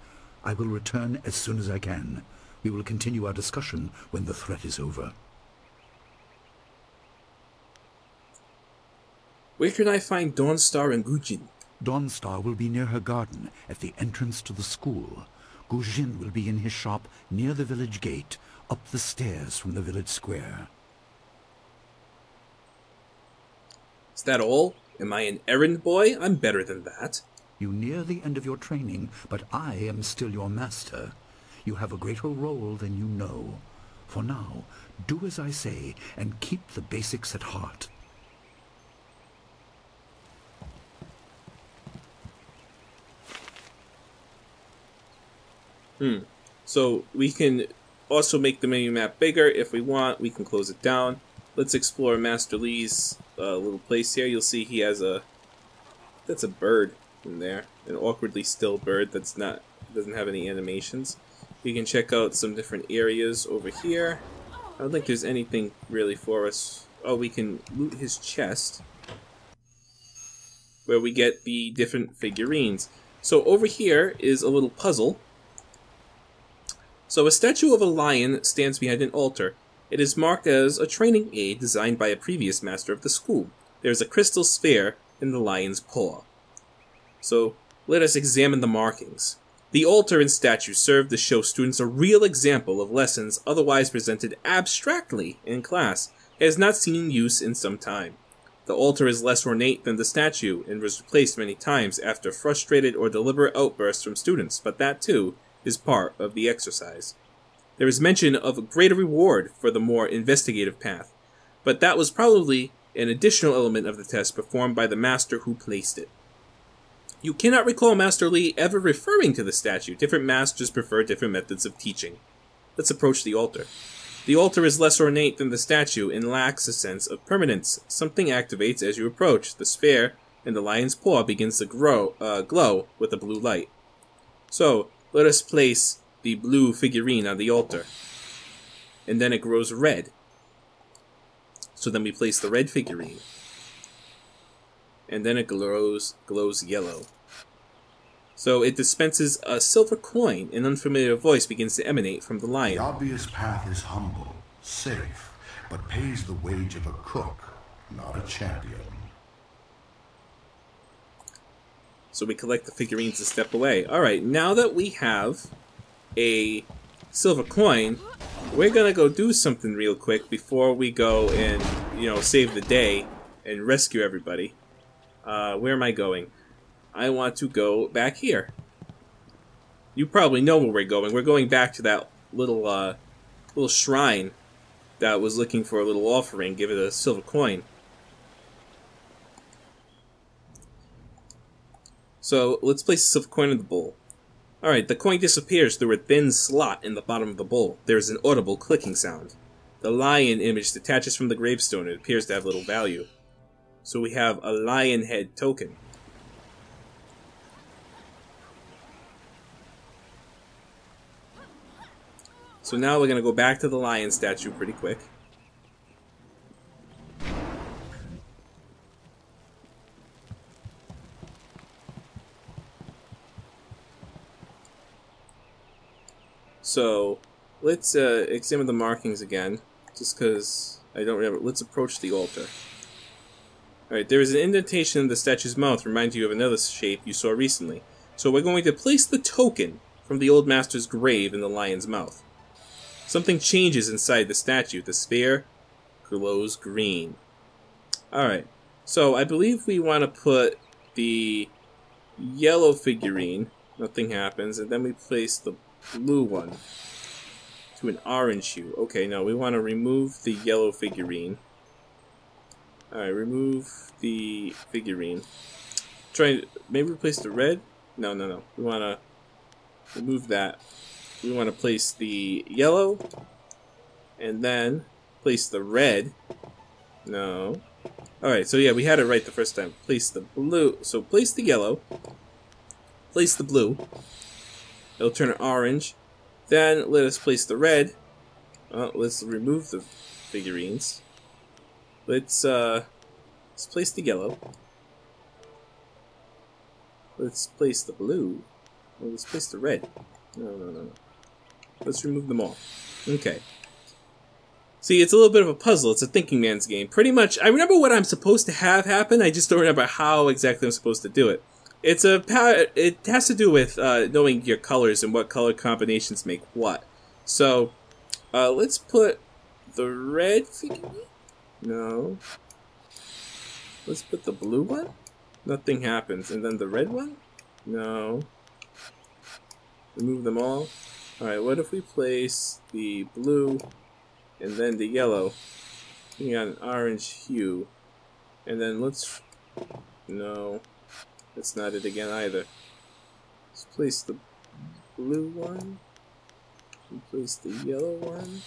I will return as soon as I can. We will continue our discussion when the threat is over. Where can I find Dawnstar and Gujin? Dawnstar will be near her garden at the entrance to the school. Gujin will be in his shop near the village gate, up the stairs from the village square. Is that all? Am I an errand boy? I'm better than that. You near the end of your training, but I am still your master. You have a greater role than you know. For now, do as I say, and keep the basics at heart. So we can also make the mini-map bigger if we want. We can close it down. Let's explore Master Li's little place here. You'll see he has that's a bird in there, an awkwardly still bird doesn't have any animations. You can check out some different areas over here. I don't think there's anything really for us. Oh, we can loot his chest, where we get the different figurines. So over here is a little puzzle. So a statue of a lion stands behind an altar. It is marked as a training aid designed by a previous master of the school. There is a crystal sphere in the lion's paw. So let us examine the markings. The altar and statue serve to show students a real example of lessons otherwise presented abstractly in class. It has not seen use in some time. The altar is less ornate than the statue and was replaced many times after frustrated or deliberate outbursts from students, but that too is part of the exercise. There is mention of a greater reward for the more investigative path, but that was probably an additional element of the test performed by the master who placed it. You cannot recall Master Li ever referring to the statue. Different masters prefer different methods of teaching. Let's approach the altar. The altar is less ornate than the statue and lacks a sense of permanence. Something activates as you approach. The sphere in the lion's paw begins to glow with a blue light. So, let us place the blue figurine on the altar. And then it grows red. So then we place the red figurine. And then it glows yellow. So it dispenses a silver coin. An unfamiliar voice begins to emanate from the lion. The obvious path is humble, safe, but pays the wage of a cook, not a champion. So we collect the figurines and step away. Alright, now that we have a silver coin, we're gonna go do something real quick before we go and, save the day and rescue everybody. Where am I going? I want to go back here. You probably know where we're going. We're going back to that little shrine that was looking for a little offering. Give it a silver coin. So let's place a silver coin in the bowl. Alright, the coin disappears through a thin slot in the bottom of the bowl. There is an audible clicking sound. The lion image detaches from the gravestone. It appears to have little value. So we have a lion head token. So now we're going to go back to the lion statue pretty quick. So let's examine the markings again, just because I don't remember. Let's approach the altar. Alright, there is an indentation in the statue's mouth, reminding you of another shape you saw recently. So we're going to place the token from the old master's grave in the lion's mouth. Something changes inside the statue. The sphere glows green. Alright, so I believe we want to put the yellow figurine. Nothing happens. And then we place the blue one to an orange hue. Okay, no, we want to remove the yellow figurine. Alright, remove the figurine. Maybe replace the red? No. We want to remove that. We want to place the yellow, and then place the red. No. Alright, so yeah, we had it right the first time. Place the blue. So place the yellow. Place the blue. It'll turn orange. Then let us place the red. Let's remove the figurines. Let's place the yellow. Let's place the blue. Well, let's place the red. No. Let's remove them all. Okay. See, it's a little bit of a puzzle. It's a thinking man's game. Pretty much, I remember what I'm supposed to have happen. I just don't remember how exactly I'm supposed to do it. It has to do with knowing your colors and what color combinations make what. So, let's put the red figurine. No. Let's put the blue one. Nothing happens. And then the red one? No. Remove them all. Alright, what if we place the blue and then the yellow? We got an orange hue. And then let's... No. That's not it again either. Let's place the blue one. And place the yellow one.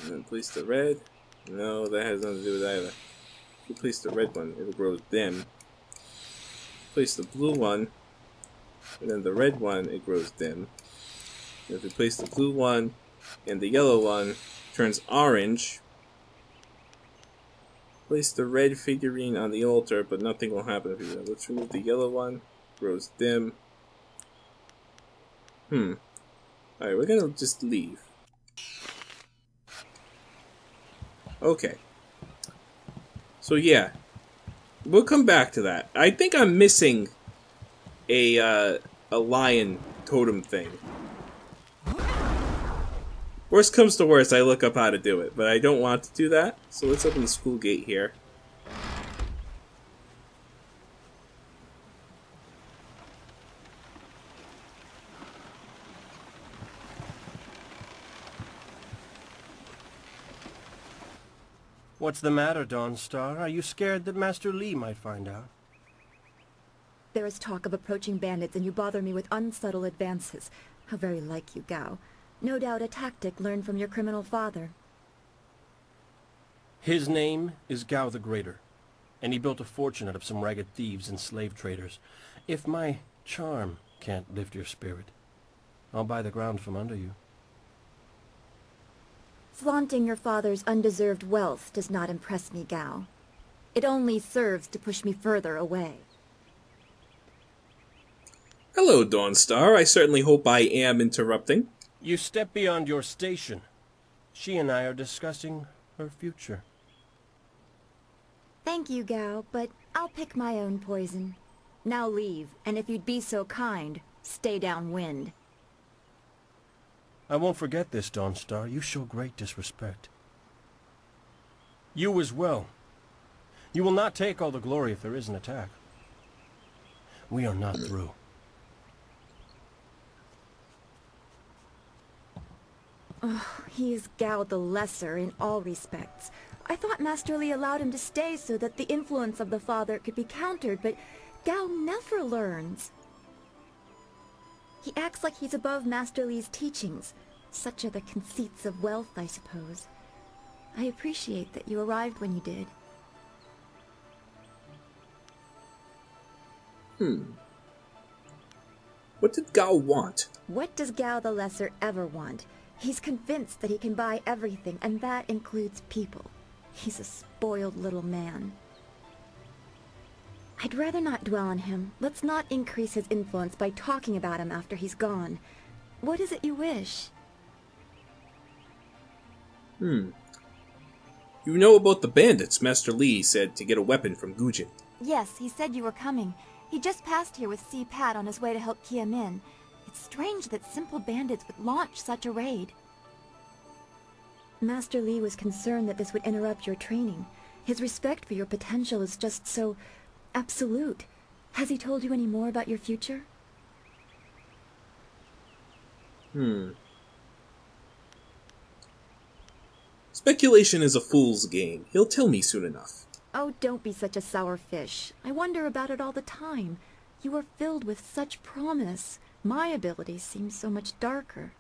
And then place the red. No, that has nothing to do with either. If you place the red one, it grows dim. Place the blue one, and then the red one, it grows dim. And if you place the blue one and the yellow one, turns orange. Place the red figurine on the altar, but nothing will happen if you do that. Let's remove the yellow one, grows dim. Alright, we're gonna just leave. Okay. So yeah, we'll come back to that. I think I'm missing a lion totem thing. Worst comes to worst, I look up how to do it, but I don't want to do that. So let's open the school gate here. What's the matter, Dawnstar? Are you scared that Master Li might find out? There is talk of approaching bandits, and you bother me with unsubtle advances. How very like you, Gao. No doubt a tactic learned from your criminal father. His name is Gao the Greater, and he built a fortune out of some ragged thieves and slave traders. If my charm can't lift your spirit, I'll buy the ground from under you. Flaunting your father's undeserved wealth does not impress me, Gao. It only serves to push me further away. Hello, Dawnstar. I certainly hope I am interrupting. You step beyond your station. She and I are discussing her future. Thank you, Gao, but I'll pick my own poison. Now leave, and if you'd be so kind, stay downwind. I won't forget this, Dawnstar. You show great disrespect. You as well. You will not take all the glory if there is an attack. We are not through. Oh, he is Gao the Lesser in all respects. I thought Master Li allowed him to stay so that the influence of the father could be countered, but Gao never learns. He acts like he's above Master Li's teachings. Such are the conceits of wealth, I suppose. I appreciate that you arrived when you did. What did Gao want? What does Gao the Lesser ever want? He's convinced that he can buy everything, and that includes people. He's a spoiled little man. I'd rather not dwell on him. Let's not increase his influence by talking about him after he's gone. What is it you wish? You know about the bandits Master Li said to get a weapon from Gujin. Yes, he said you were coming. He just passed here with Si Pat on his way to help Kia Min. It's strange that simple bandits would launch such a raid. Master Li was concerned that this would interrupt your training. His respect for your potential is just so absolute. Has he told you any more about your future? Speculation is a fool's game. He'll tell me soon enough. Oh, don't be such a sour fish. I wonder about it all the time. You are filled with such promise. My abilities seem so much darker.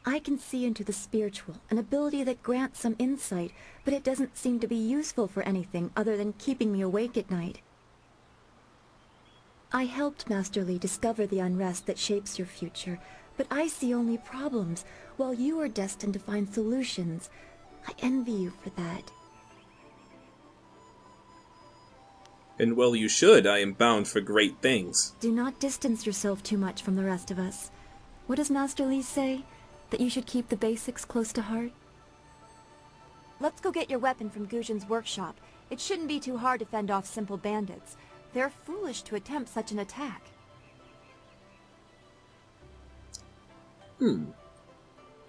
I can see into the spiritual, an ability that grants some insight, but it doesn't seem to be useful for anything other than keeping me awake at night. I helped Master Li discover the unrest that shapes your future, but I see only problems, while you are destined to find solutions. I envy you for that. And well you should. I am bound for great things. Do not distance yourself too much from the rest of us. What does Master Li say? That you should keep the basics close to heart? Let's go get your weapon from Gujin's workshop. It shouldn't be too hard to fend off simple bandits. They're foolish to attempt such an attack.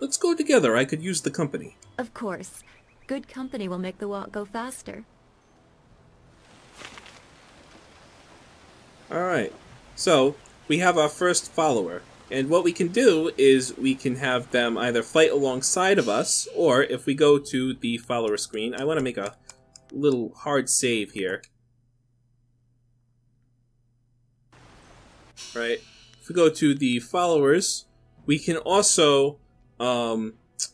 Let's go together. I could use the company. Of course. Good company will make the walk go faster. Alright, so we have our first follower, and what we can do is we can have them either fight alongside of us, or if we go to the follower screen, I want to make a little hard save here. Right, if we go to the followers, we can also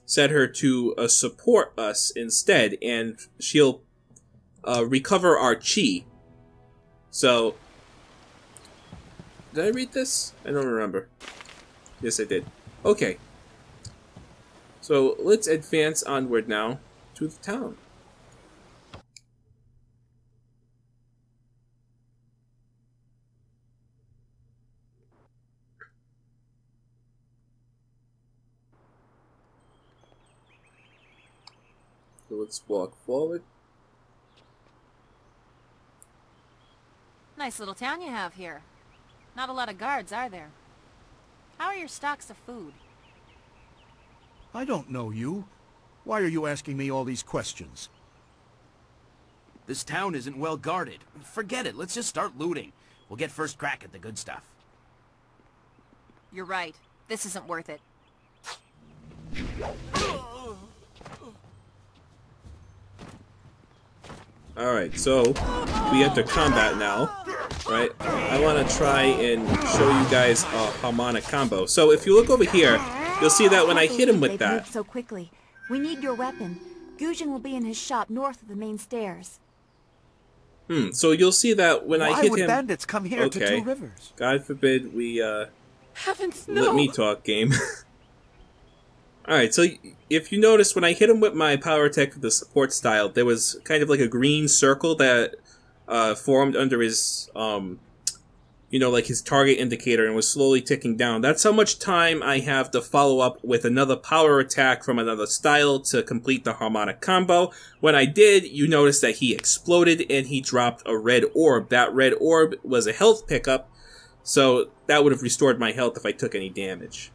set her to support us instead, and she'll recover our chi. So, did I read this? I don't remember. Yes, I did. Okay. So, let's advance onward now to the town. So let's walk forward. Nice little town you have here. Not a lot of guards, are there? How are your stocks of food? I don't know you. Why are you asking me all these questions? This town isn't well guarded. Forget it, let's just start looting. We'll get first crack at the good stuff. You're right. This isn't worth it. Alright, so we enter combat now, right? I want to try and show you guys a harmonic combo. So if you look over here, you'll see that when I hit him with that... so quickly. We need your weapon. Gujin will be in his shop north of the main stairs. So you'll see that when I hit him... Why would bandits come here to Two Rivers? God forbid we, Heavens, no! let me talk, game. Alright, so if you notice, when I hit him with my power attack with the support style, there was kind of like a green circle that formed under his, you know, like his target indicator and was slowly ticking down. That's how much time I have to follow up with another power attack from another style to complete the harmonic combo. When I did, you notice that he exploded and he dropped a red orb. That red orb was a health pickup, so that would have restored my health if I took any damage.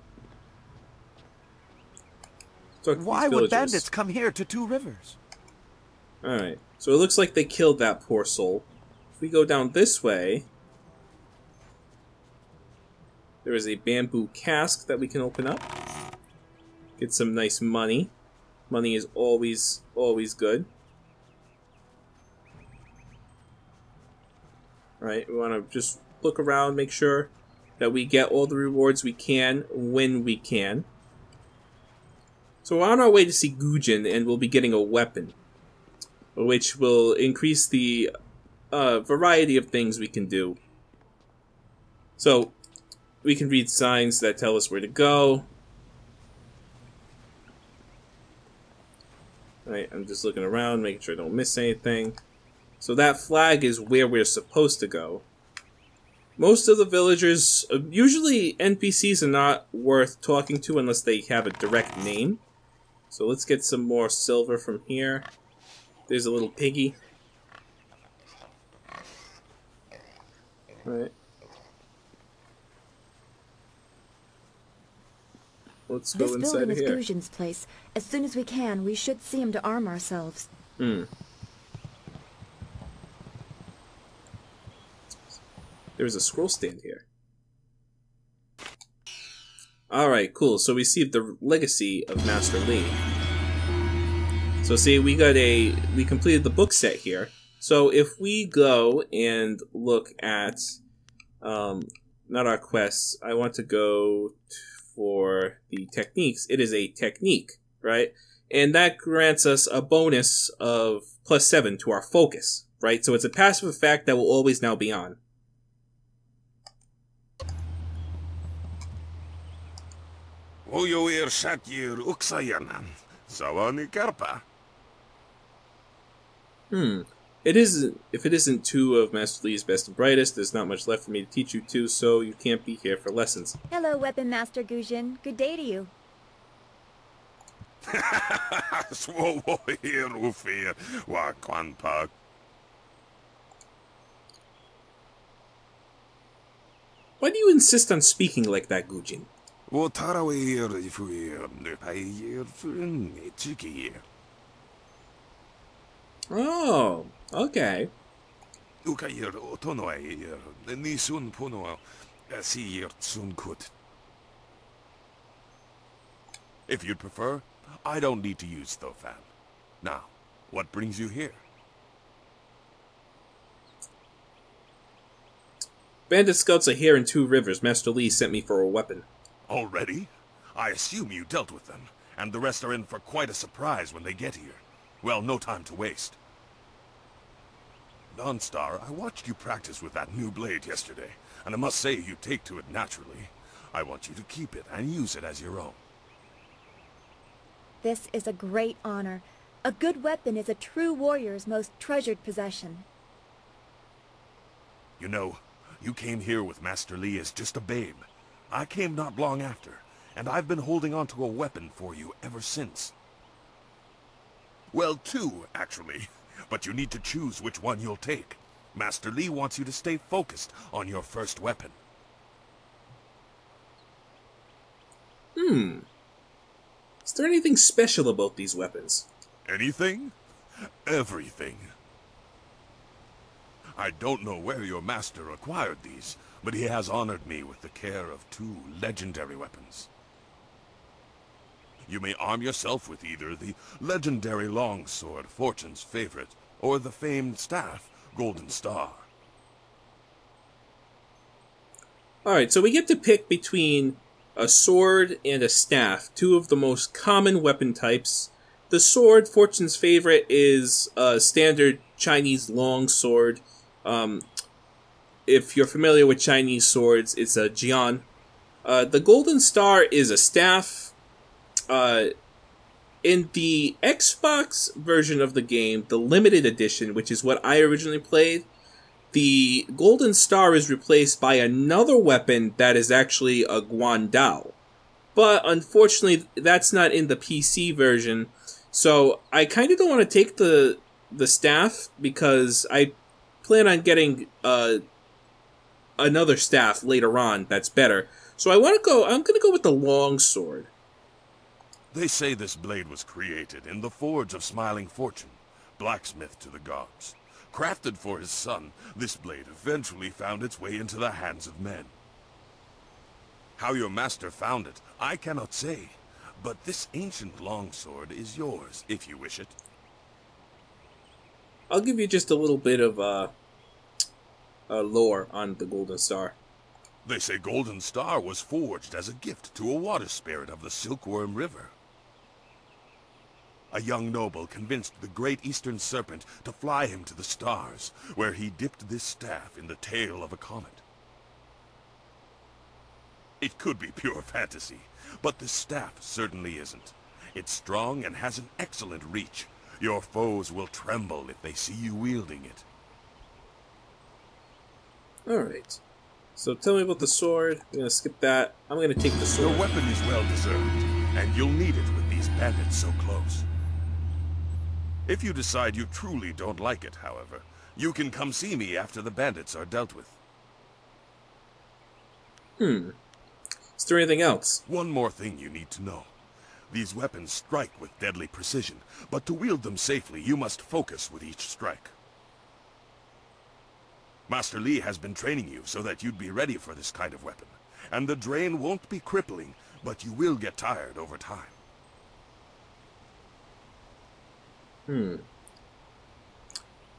Why would bandits come here to Two Rivers? Alright, so it looks like they killed that poor soul. If we go down this way, there is a bamboo cask that we can open up. Get some nice money. Money is always good. Alright, we want to just look around, make sure that we get all the rewards we can when we can. So we're on our way to see Gujin, and we'll be getting a weapon, which will increase the variety of things we can do. So, we can read signs that tell us where to go. Right, I'm just looking around, making sure I don't miss anything. So that flag is where we're supposed to go. Most of the villagers, usually NPCs are not worth talking to unless they have a direct name. So let's get some more silver from here. There's a little piggy. Right. Let's go inside here. This building is Guzhin's place. As soon as we can, we should see him to arm ourselves. There's a scroll stand here. Alright, cool. So we see the legacy of Master Li. So see, we completed the book set here. So if we go and look at, not our quests, I want to go for the techniques. It is a technique, right? And that grants us a bonus of +7 to our focus, right? So it's a passive effect that will always now be on. If it isn't two of Master Li's best and brightest, there's not much left for me to teach you two, so you can't be here for lessons. Hello, Weapon Master Guzhin. Good day to you. Why do you insist on speaking like that, Guzhin? Oh, okay. If you'd prefer, I don't need to use Thofan. Now, what brings you here? Bandit scouts are here in Two Rivers. Master Li sent me for a weapon. Already? I assume you dealt with them, and the rest are in for quite a surprise when they get here. Well, no time to waste. Dawnstar, I watched you practice with that new blade yesterday, and I must say you take to it naturally. I want you to keep it and use it as your own. This is a great honor. A good weapon is a true warrior's most treasured possession. You know, you came here with Master Li as just a babe. I came not long after, and I've been holding on to a weapon for you ever since. Well, two, actually. But you need to choose which one you'll take. Master Li wants you to stay focused on your first weapon. Is there anything special about these weapons? Anything? Everything. I don't know where your master acquired these, but he has honored me with the care of two legendary weapons. You may arm yourself with either the legendary longsword, Fortune's favorite, or the famed staff, Golden Star. Alright, so we get to pick between a sword and a staff, two of the most common weapon types. The sword, Fortune's favorite, is a standard Chinese longsword. If you're familiar with Chinese swords, it's a jian. The Golden Star is a staff. In the Xbox version of the game, the limited edition, which is what I originally played, the Golden Star is replaced by another weapon that is actually a guandao. But unfortunately, that's not in the PC version, so I kind of don't want to take the staff because I plan on getting another staff later on that's better. So I'm going to go with the longsword. They say this blade was created in the forge of Smiling Fortune, blacksmith to the gods. Crafted for his son, this blade eventually found its way into the hands of men. How your master found it, I cannot say, but this ancient longsword is yours, if you wish it. I'll give you just a little bit of lore on the Golden Star. They say Golden Star was forged as a gift to a water spirit of the Silkworm River. A young noble convinced the great Eastern Serpent to fly him to the stars, where he dipped this staff in the tail of a comet. It could be pure fantasy, but the staff certainly isn't. It's strong and has an excellent reach. Your foes will tremble if they see you wielding it. Alright. So tell me about the sword. I'm gonna skip that. I'm gonna take the sword. Your weapon is well deserved, and you'll need it with these bandits so close. If you decide you truly don't like it, however, you can come see me after the bandits are dealt with. Is there anything else? One more thing you need to know. These weapons strike with deadly precision, but to wield them safely, you must focus with each strike. Master Li has been training you so that you'd be ready for this kind of weapon, and the drain won't be crippling, but you will get tired over time.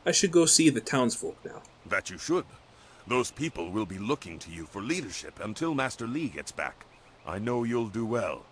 I should go see the townsfolk now. That you should. Those people will be looking to you for leadership until Master Li gets back. I know you'll do well.